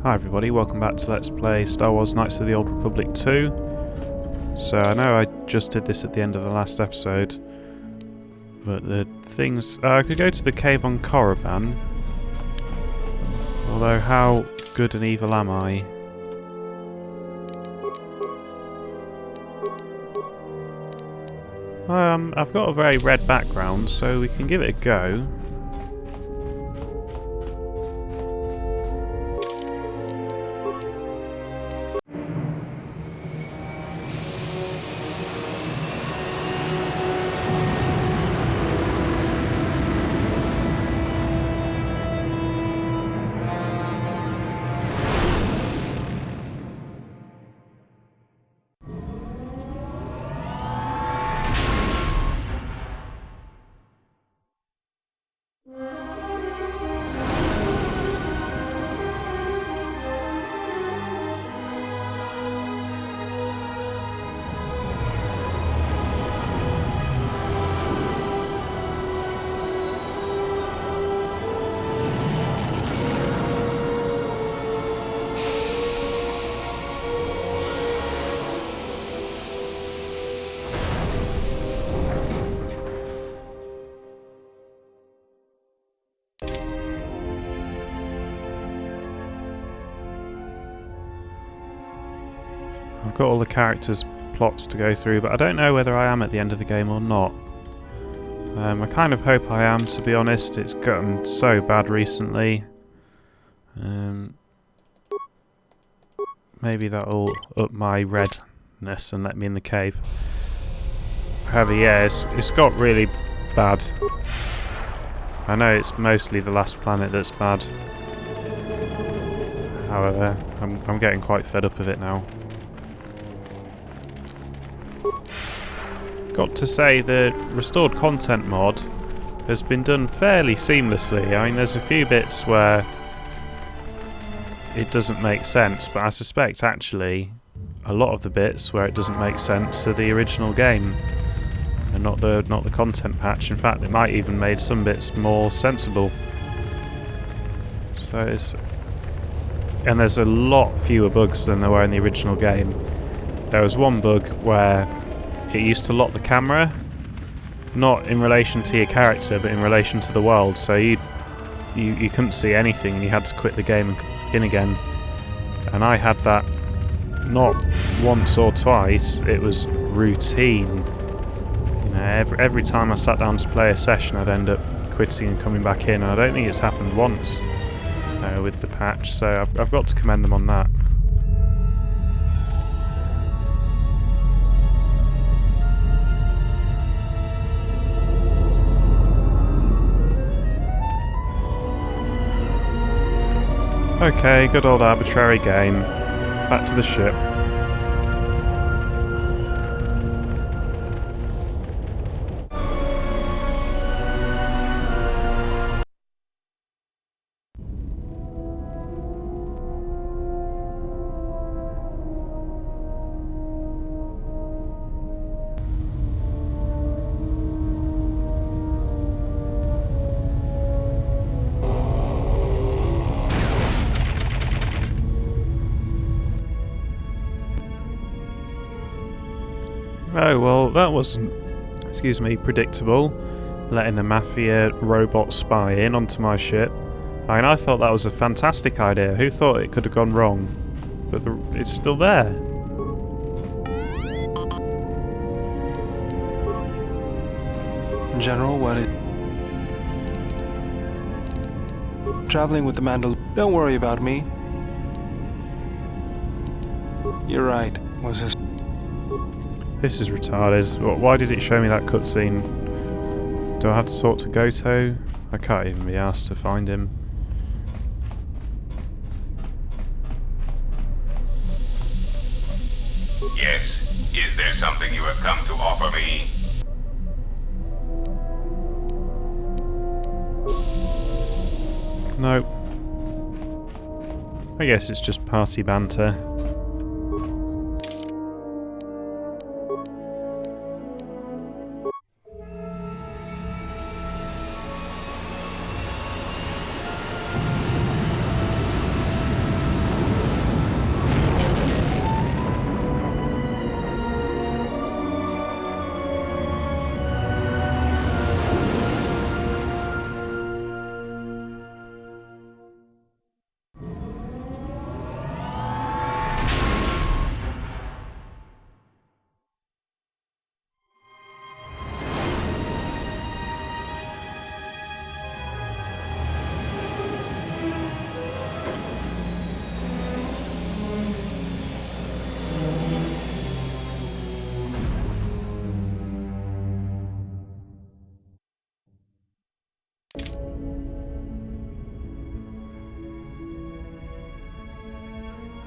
Hi everybody, welcome back to Let's Play Star Wars Knights of the Old Republic 2. So I know I just did this at the end of the last episode, but the things... I could go to the cave on Korriban, although how good and evil am I? I've got a very red background, so we can give it a go. I've got all the characters' plots to go through, but I don't know whether I am at the end of the game or not. I kind of hope I am, to be honest. It's gotten so bad recently. Maybe that'll up my redness and let me in the cave. However, yeah, it's got really bad. I know it's mostly the last planet that's bad. However, I'm getting quite fed up of it now. Got to say, the restored content mod has been done fairly seamlessly. I mean, there's a few bits where it doesn't make sense, but I suspect actually a lot of the bits where it doesn't make sense are the original game and not the content patch. In fact, it might even made some bits more sensible. So and there's a lot fewer bugs than there were in the original game. There was one bug where it used to lock the camera, not in relation to your character, but in relation to the world. So you couldn't see anything, and you had to quit the game and come in again. And I had that not once or twice; it was routine. You know, every time I sat down to play a session, I'd end up quitting and coming back in. And I don't think it's happened once with the patch. So I've got to commend them on that. Okay, good old arbitrary game. Back to the ship. Oh, well, that wasn't, excuse me, predictable. Letting a mafia robot spy in onto my ship. I mean, I thought that was a fantastic idea. Who thought it could have gone wrong? But it's still there. General, what is... Traveling with the Don't worry about me. You're right. Was this... This is retarded. Why did it show me that cutscene? Do I have to talk to Goto? I can't even be asked to find him. Yes. Is there something you have come to offer me? Nope. I guess it's just party banter.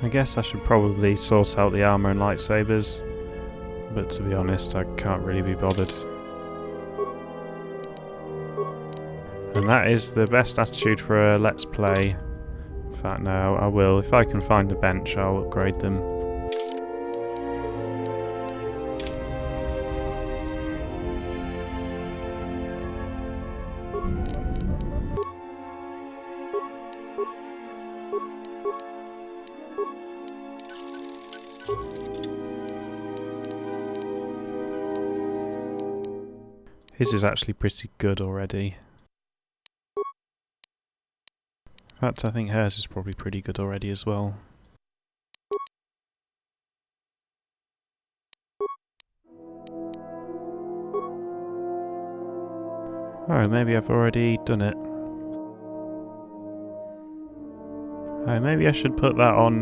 I guess I should probably sort out the armour and lightsabers, but to be honest, I can't really be bothered. And that is the best attitude for a Let's Play. In fact, no, I will. If I can find a bench, I'll upgrade them. His is actually pretty good already. In fact, I think hers is probably pretty good already as well. Oh, maybe I've already done it. Oh, maybe I should put that on,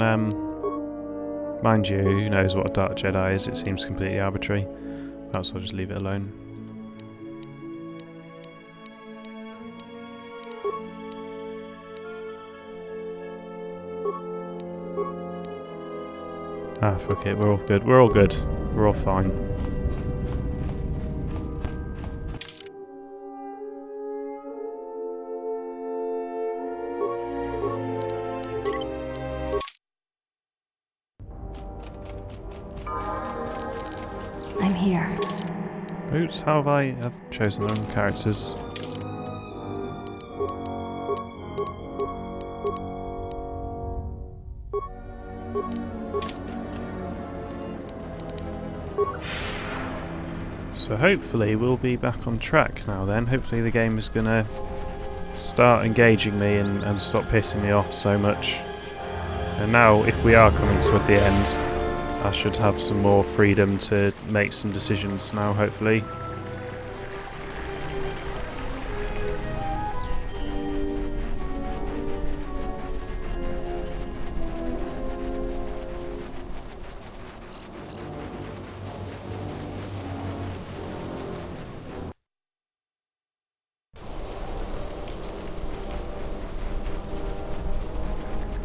mind you, who knows what a Dark Jedi is, it seems completely arbitrary. Perhaps I'll just leave it alone. Ah, fuck it, we're all good. We're all good. We're all fine. I'm here. Oops, how have I've chosen the wrong characters? So hopefully we'll be back on track now then. Hopefully the game is going to start engaging me and stop pissing me off so much. And now, if we are coming toward the end, I should have some more freedom to make some decisions now, hopefully.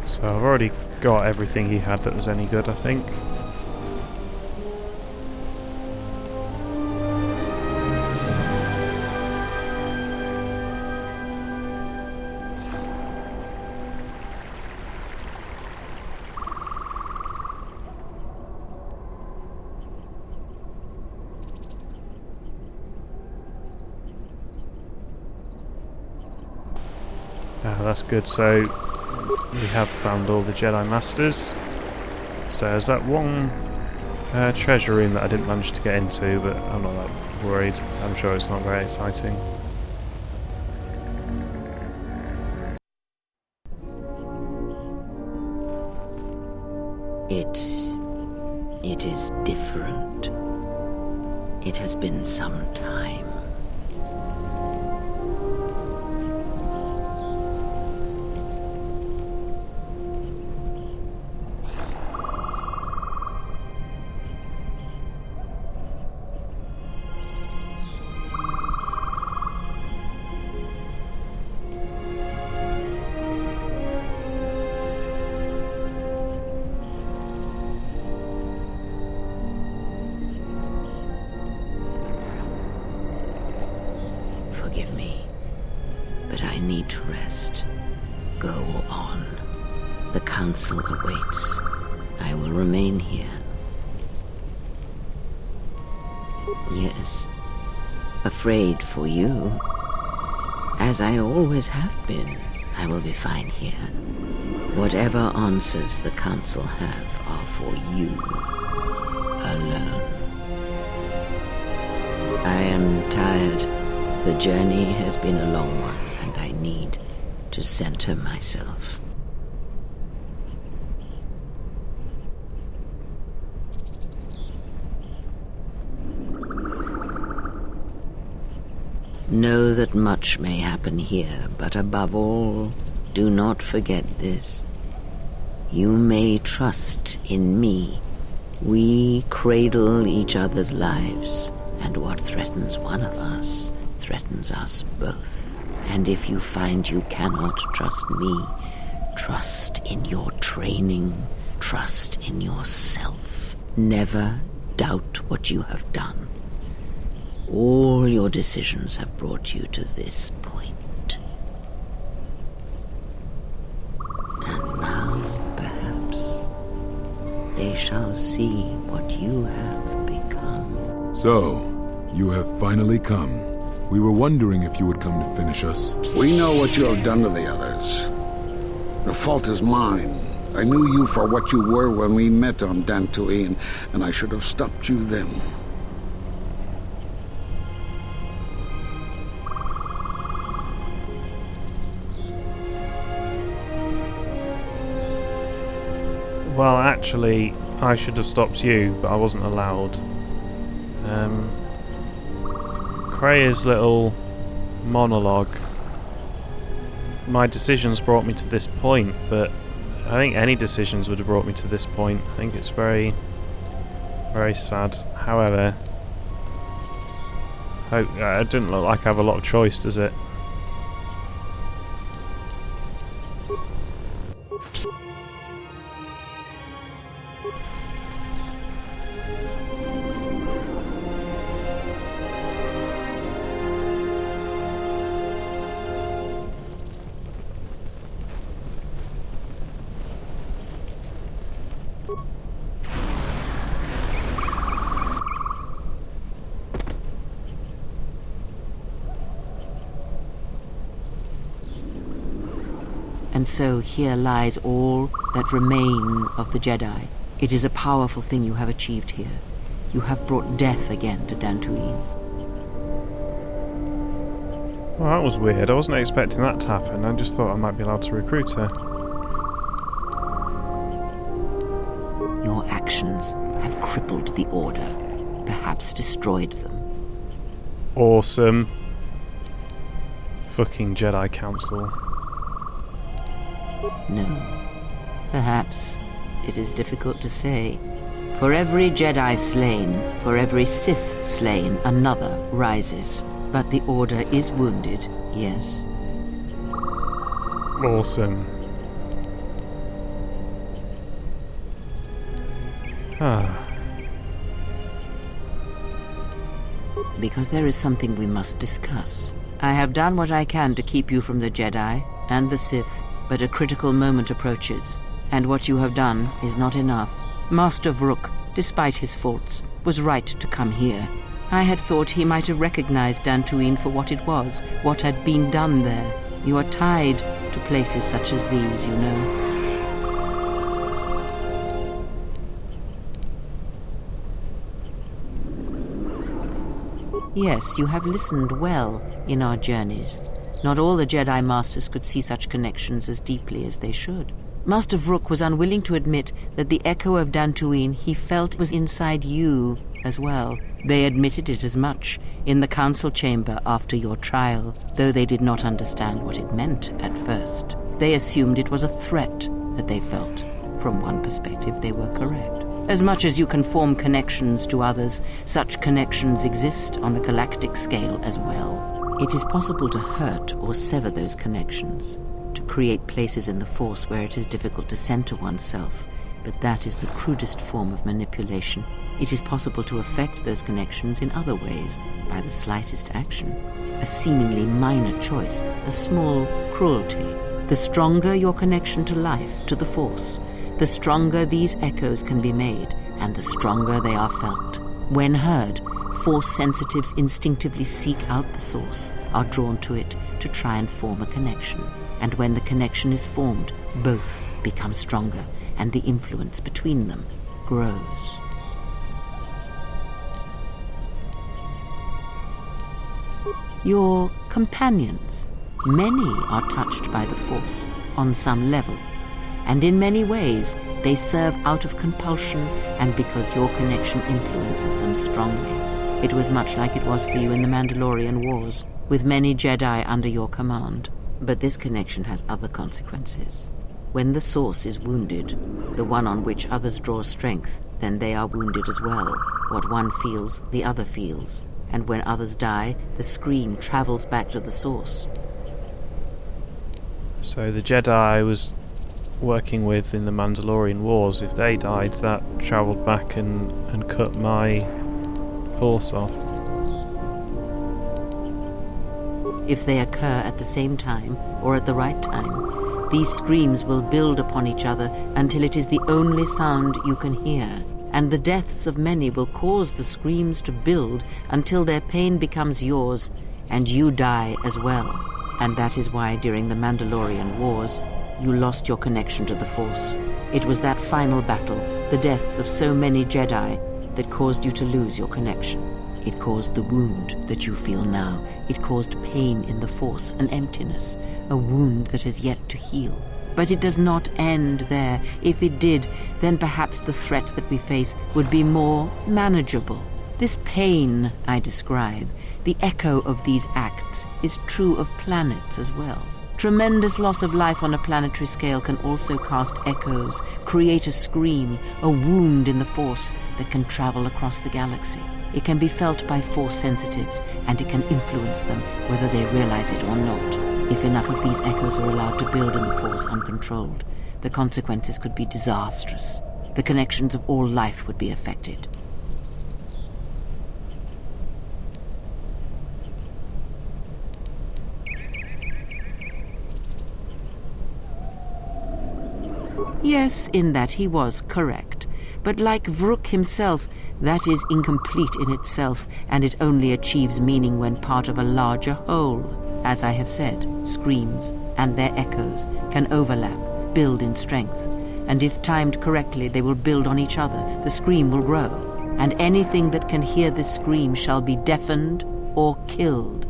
So I've already got everything he had that was any good, I think. Ah, that's good. So we have found all the Jedi Masters. So there's that one treasure room that I didn't manage to get into, but I'm not that worried. I'm sure it's not very exciting. It is different. It has been some time. Forgive me, but I need to rest. Go on. The council awaits. I will remain here. Yes, afraid for you. As I always have been, I will be fine here. Whatever answers the council have are for you alone. I am tired. The journey has been a long one, and I need to center myself. Know that much may happen here, but above all, do not forget this. You may trust in me. We cradle each other's lives, and what threatens one of us threatens us both. And if you find you cannot trust me, trust in your training, trust in yourself. Never doubt what you have done. All your decisions have brought you to this point. And now, perhaps, they shall see what you have become. So, you have finally come. We were wondering if you would come to finish us. We know what you have done to the others. The fault is mine. I knew you for what you were when we met on Dantooine, and I should have stopped you then. Well, actually, I should have stopped you, but I wasn't allowed. Krea's little monologue. My decisions brought me to this point, but I think any decisions would have brought me to this point. I think it's very, very sad. However, it didn't look like I have a lot of choice, does it? And so here lies all that remain of the Jedi. It is a powerful thing you have achieved here. You have brought death again to Dantooine. Well, that was weird. I wasn't expecting that to happen. I just thought I might be allowed to recruit her. Your actions have crippled the Order, perhaps destroyed them. Awesome. Fucking Jedi Council. No. Perhaps it is difficult to say. For every Jedi slain, for every Sith slain, another rises. But the Order is wounded, yes. Awesome. Because there is something we must discuss. I have done what I can to keep you from the Jedi and the Sith, but a critical moment approaches, and what you have done is not enough. Master Vrook, despite his faults, was right to come here. I had thought he might have recognized Dantooine for what it was, what had been done there. You are tied to places such as these, you know. Yes, you have listened well in our journeys. Not all the Jedi Masters could see such connections as deeply as they should. Master Vrook was unwilling to admit that the echo of Dantooine he felt was inside you as well. They admitted it as much in the council chamber after your trial, though they did not understand what it meant at first. They assumed it was a threat that they felt. From one perspective, they were correct. As much as you can form connections to others, such connections exist on a galactic scale as well. It is possible to hurt or sever those connections, to create places in the Force where it is difficult to center oneself, but that is the crudest form of manipulation. It is possible to affect those connections in other ways, by the slightest action. A seemingly minor choice, a small cruelty. The stronger your connection to life, to the Force, the stronger these echoes can be made, and the stronger they are felt. When heard, Force sensitives instinctively seek out the source, are drawn to it to try and form a connection. And when the connection is formed, both become stronger, and the influence between them grows. Your companions, many are touched by the Force on some level, and in many ways they serve out of compulsion and because your connection influences them strongly. It was much like it was for you in the Mandalorian Wars, with many Jedi under your command. But this connection has other consequences. When the source is wounded, the one on which others draw strength, then they are wounded as well. What one feels, the other feels. And when others die, the scream travels back to the source. So the Jedi was working with in the Mandalorian Wars, if they died, that travelled back and cut my force off. If they occur at the same time, or at the right time, these screams will build upon each other until it is the only sound you can hear, and the deaths of many will cause the screams to build until their pain becomes yours, and you die as well. And that is why during the Mandalorian Wars, you lost your connection to the Force. It was that final battle, the deaths of so many Jedi, that caused you to lose your connection. It caused the wound that you feel now. It caused pain in the Force, an emptiness, a wound that has yet to heal. But it does not end there. If it did, then perhaps the threat that we face would be more manageable. This pain I describe, the echo of these acts, is true of planets as well. Tremendous loss of life on a planetary scale can also cast echoes, create a scream, a wound in the Force that can travel across the galaxy. It can be felt by Force sensitives, and it can influence them whether they realize it or not. If enough of these echoes are allowed to build in the Force uncontrolled, the consequences could be disastrous. The connections of all life would be affected. Yes, in that he was correct. But like Vrook himself, that is incomplete in itself, and it only achieves meaning when part of a larger whole. As I have said, screams and their echoes can overlap, build in strength, and if timed correctly they will build on each other, the scream will grow, and anything that can hear this scream shall be deafened or killed.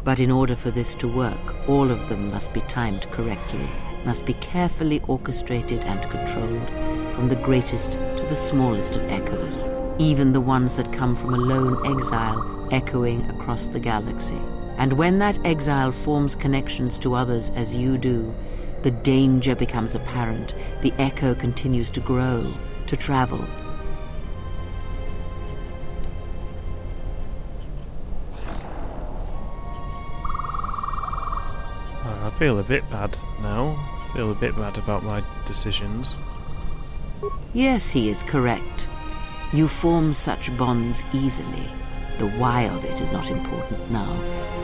But in order for this to work, all of them must be timed correctly, must be carefully orchestrated and controlled, from the greatest to the smallest of echoes, even the ones that come from a lone exile echoing across the galaxy. And when that exile forms connections to others as you do, the danger becomes apparent, the echo continues to grow, to travel. I feel a bit bad now. I feel a bit bad about my decisions. Yes, he is correct. You form such bonds easily. The why of it is not important now.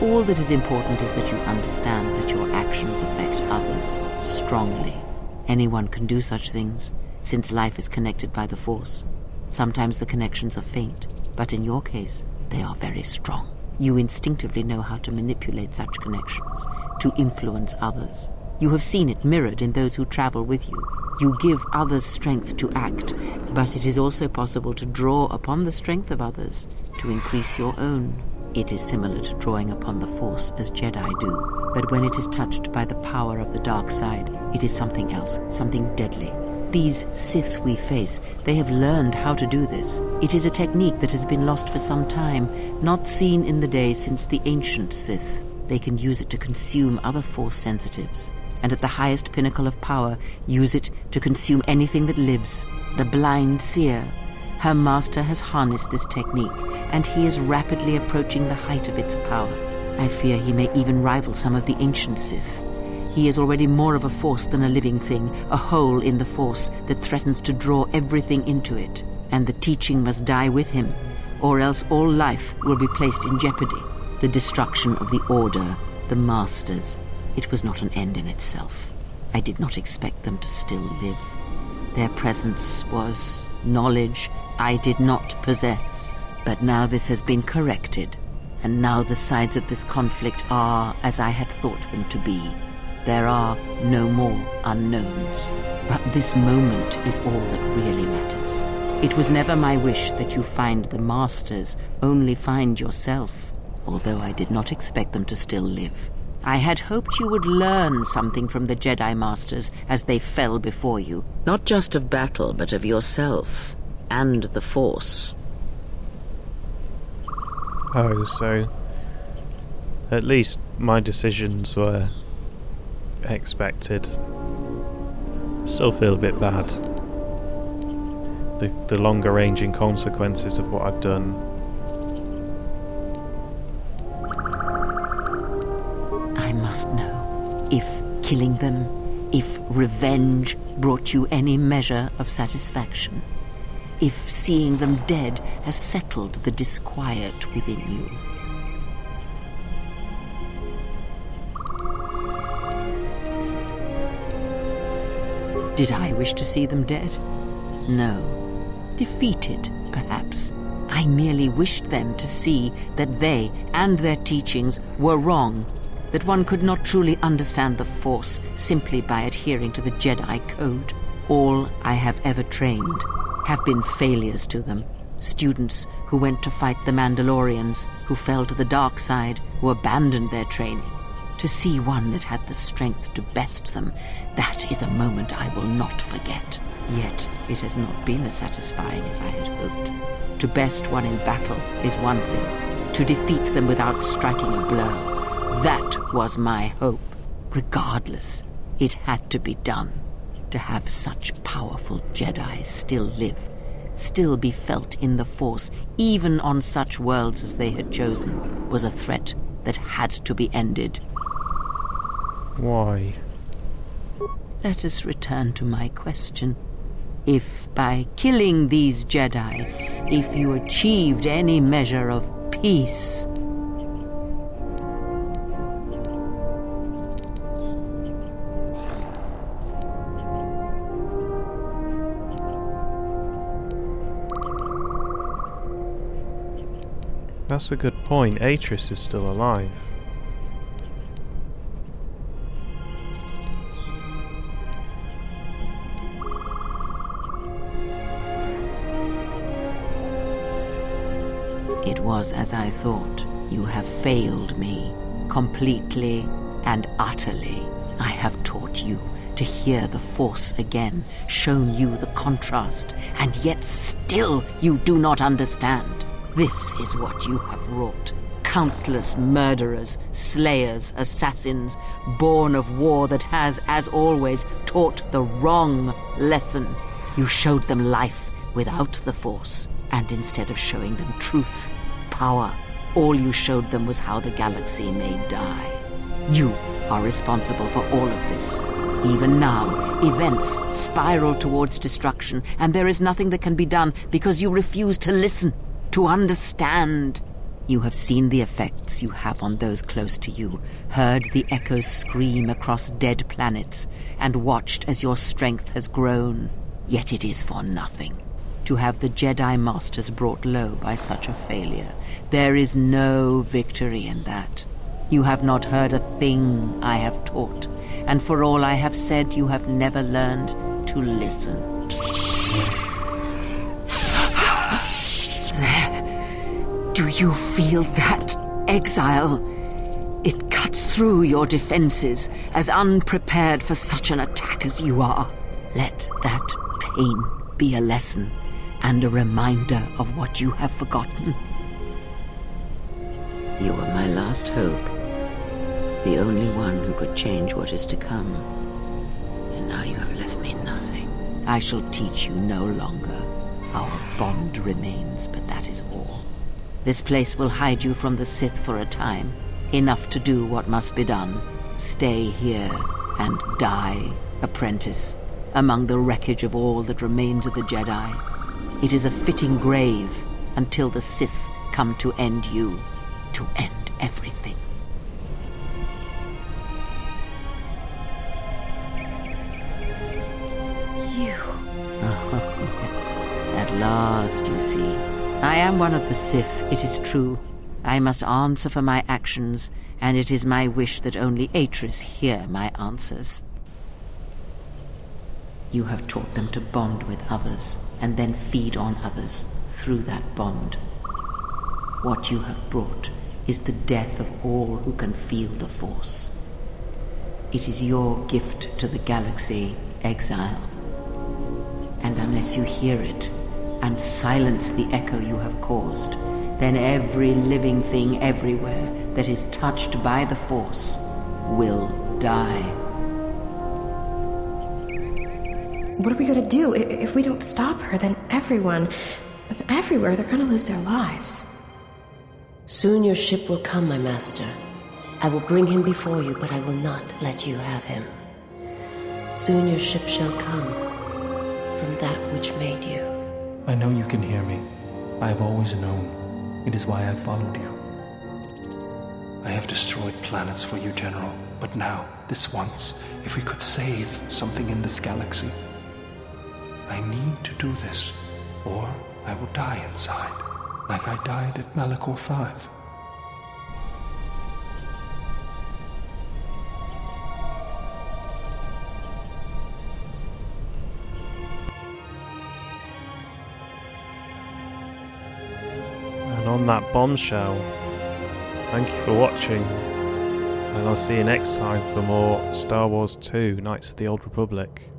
All that is important is that you understand that your actions affect others strongly. Anyone can do such things, since life is connected by the Force. Sometimes the connections are faint, but in your case, they are very strong. You instinctively know how to manipulate such connections, to influence others. You have seen it mirrored in those who travel with you. You give others strength to act, but it is also possible to draw upon the strength of others to increase your own. It is similar to drawing upon the Force as Jedi do, but when it is touched by the power of the dark side, it is something else, something deadly. These Sith we face, they have learned how to do this. It is a technique that has been lost for some time, not seen in the days since the ancient Sith. They can use it to consume other Force sensitives, and at the highest pinnacle of power, use it to consume anything that lives. The blind seer. Her master has harnessed this technique, and he is rapidly approaching the height of its power. I fear he may even rival some of the ancient Sith. He is already more of a force than a living thing, a hole in the Force that threatens to draw everything into it. And the teaching must die with him, or else all life will be placed in jeopardy. The destruction of the Order, the Masters, it was not an end in itself. I did not expect them to still live. Their presence was knowledge I did not possess. But now this has been corrected, and now the sides of this conflict are as I had thought them to be. There are no more unknowns. But this moment is all that really matters. It was never my wish that you find the Masters, only find yourself, although I did not expect them to still live. I had hoped you would learn something from the Jedi Masters as they fell before you. Not just of battle, but of yourself and the Force. Oh, so at least my decisions were expected. Still feel a bit bad. The longer ranging consequences of what I've done. must know. If killing them, if revenge brought you any measure of satisfaction, if seeing them dead has settled the disquiet within you. Did I wish to see them dead? No. Defeated, perhaps. I merely wished them to see that they and their teachings were wrong, that one could not truly understand the Force simply by adhering to the Jedi Code. All I have ever trained have been failures to them. Students who went to fight the Mandalorians, who fell to the dark side, who abandoned their training. To see one that had the strength to best them, that is a moment I will not forget. Yet it has not been as satisfying as I had hoped. To best one in battle is one thing. To defeat them without striking a blow, that was my hope. Regardless, it had to be done. To have such powerful Jedi still live, still be felt in the Force, even on such worlds as they had chosen, was a threat that had to be ended. Why? Let us return to my question. If by killing these Jedi, if you achieved any measure of peace, That's a good point. Atris is still alive. it was as I thought. You have failed me, completely and utterly. I have taught you to hear the Force again, shown you the contrast, and yet still you do not understand. This is what you have wrought. Countless murderers, slayers, assassins, born of war that has, as always, taught the wrong lesson. You showed them life without the Force, and instead of showing them truth, power, all you showed them was how the galaxy may die. You are responsible for all of this. Even now, events spiral towards destruction, and there is nothing that can be done because you refuse to listen, to understand. You have seen the effects you have on those close to you, heard the echoes scream across dead planets, and watched as your strength has grown. Yet it is for nothing. To have the Jedi Masters brought low by such a failure, there is no victory in that. You have not heard a thing I have taught, and for all I have said, you have never learned to listen. There. Do you feel that, exile? It cuts through your defenses, as unprepared for such an attack as you are. Let that pain be a lesson, and a reminder of what you have forgotten. You were my last hope, the only one who could change what is to come. And now you have left me nothing. I shall teach you no longer. Our bond remains, but that is all. This place will hide you from the Sith for a time, enough to do what must be done. Stay here and die, apprentice, among the wreckage of all that remains of the Jedi. It is a fitting grave until the Sith come to end you, to end everything. You. Oh, yes. At last, you see. I am one of the Sith, it is true. I must answer for my actions, and it is my wish that only Atris hear my answers. You have taught them to bond with others, and then feed on others through that bond. What you have brought is the death of all who can feel the Force. It is your gift to the galaxy, exile. And unless you hear it, and silence the echo you have caused, then every living thing everywhere that is touched by the Force will die. What are we gonna do? If we don't stop her, then everyone, everywhere, they're gonna lose their lives. Soon your ship will come, my master. I will bring him before you, but I will not let you have him. Soon your ship shall come from that which made you. I know you can hear me. I have always known. It is why I followed you. I have destroyed planets for you, General. But now, this once, if we could save something in this galaxy. I need to do this, or I will die inside, like I died at Malachor 5. And on that bombshell, thank you for watching, and I'll see you next time for more Star Wars 2 Knights of the Old Republic.